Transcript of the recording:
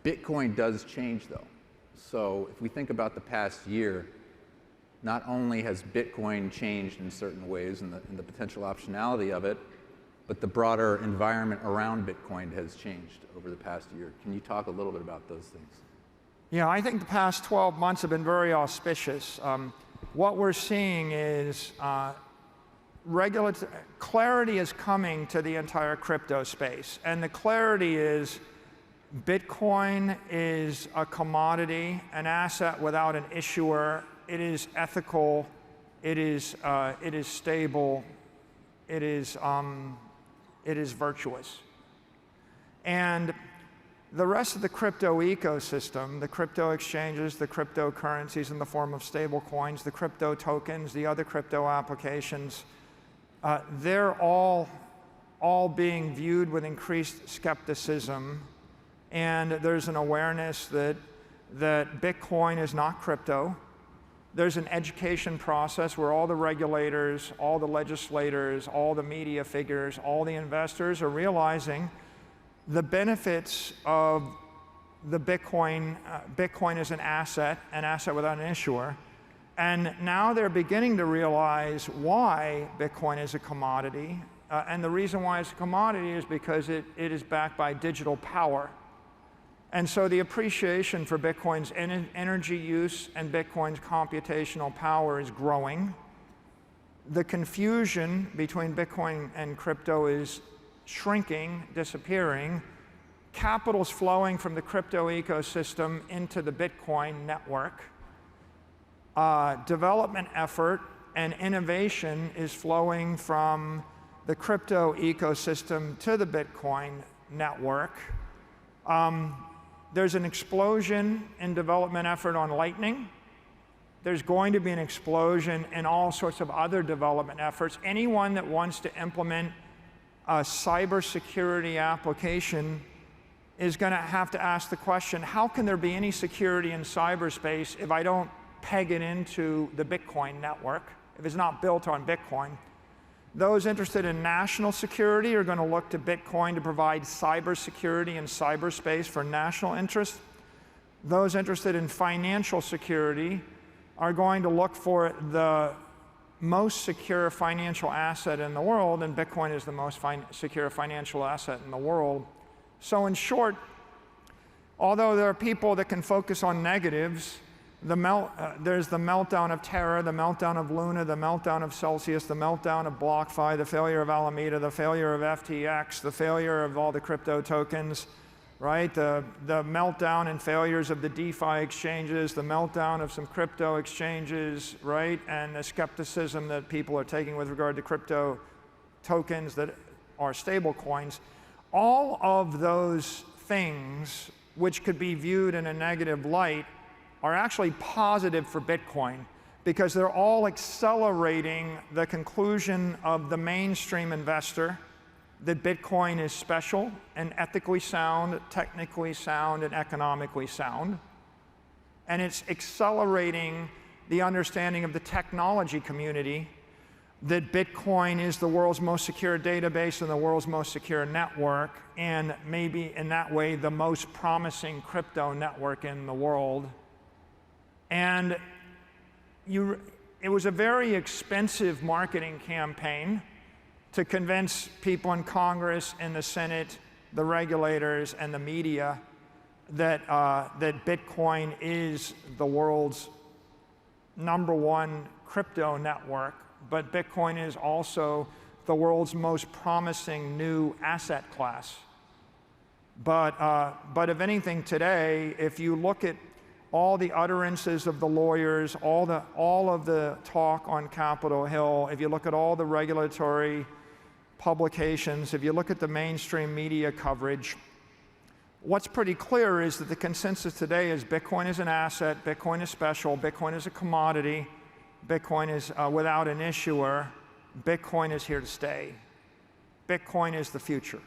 Bitcoin does change, though. So if we think about the past year, not only has Bitcoin changed in certain ways and the potential optionality of it, but the broader environment around Bitcoin has changed over the past year. Can you talk a little bit about those things? Yeah, I think the past 12 months have been very auspicious. What we're seeing is clarity is coming to the entire crypto space. And the clarity is Bitcoin is a commodity, an asset without an issuer. It is ethical. It is stable. It is virtuous. And the rest of the crypto ecosystem, the crypto exchanges, the cryptocurrencies in the form of stable coins, the crypto tokens, the other crypto applications, they're all being viewed with increased skepticism. And there's an awareness that Bitcoin is not crypto. There's an education process where all the regulators, all the legislators, all the media figures, all the investors are realizing the benefits of the Bitcoin as an asset without an issuer. And now they're beginning to realize why Bitcoin is a commodity. And the reason why it's a commodity is because it is backed by digital power. And so the appreciation for Bitcoin's energy use and Bitcoin's computational power is growing. The confusion between Bitcoin and crypto is shrinking, disappearing. Capital's flowing from the crypto ecosystem into the Bitcoin network. Development effort and innovation is flowing from the crypto ecosystem to the Bitcoin network. There's an explosion in development effort on Lightning. There's going to be an explosion in all sorts of other development efforts. Anyone that wants to implement a cybersecurity application is going to have to ask the question, how can there be any security in cyberspace if I don't peg it into the Bitcoin network, if it's not built on Bitcoin? Those interested in national security are going to look to Bitcoin to provide cybersecurity and cyberspace for national interest. Those interested in financial security are going to look for the most secure financial asset in the world, and Bitcoin is the most secure financial asset in the world. So in short, although there are people that can focus on negatives, there's the meltdown of Terra, the meltdown of Luna, the meltdown of Celsius, the meltdown of BlockFi, the failure of Alameda, the failure of FTX, the failure of all the crypto tokens, right? The meltdown and failures of the DeFi exchanges, the meltdown of some crypto exchanges, right? And the skepticism that people are taking with regard to crypto tokens that are stable coins. All of those things, which could be viewed in a negative light, are actually positive for Bitcoin because they're all accelerating the conclusion of the mainstream investor that Bitcoin is special and ethically sound, technically sound, and economically sound. And it's accelerating the understanding of the technology community that Bitcoin is the world's most secure database and the world's most secure network, and maybe in that way the most promising crypto network in the world. And it was a very expensive marketing campaign to convince people in Congress, in the Senate, the regulators, and the media that Bitcoin is the world's #1 crypto network, but Bitcoin is also the world's most promising new asset class. But if anything today, if you look at all the utterances of the lawyers, all of the talk on Capitol Hill, if you look at all the regulatory publications, if you look at the mainstream media coverage, what's pretty clear is that the consensus today is Bitcoin is an asset, Bitcoin is special, Bitcoin is a commodity, Bitcoin is without an issuer, Bitcoin is here to stay. Bitcoin is the future.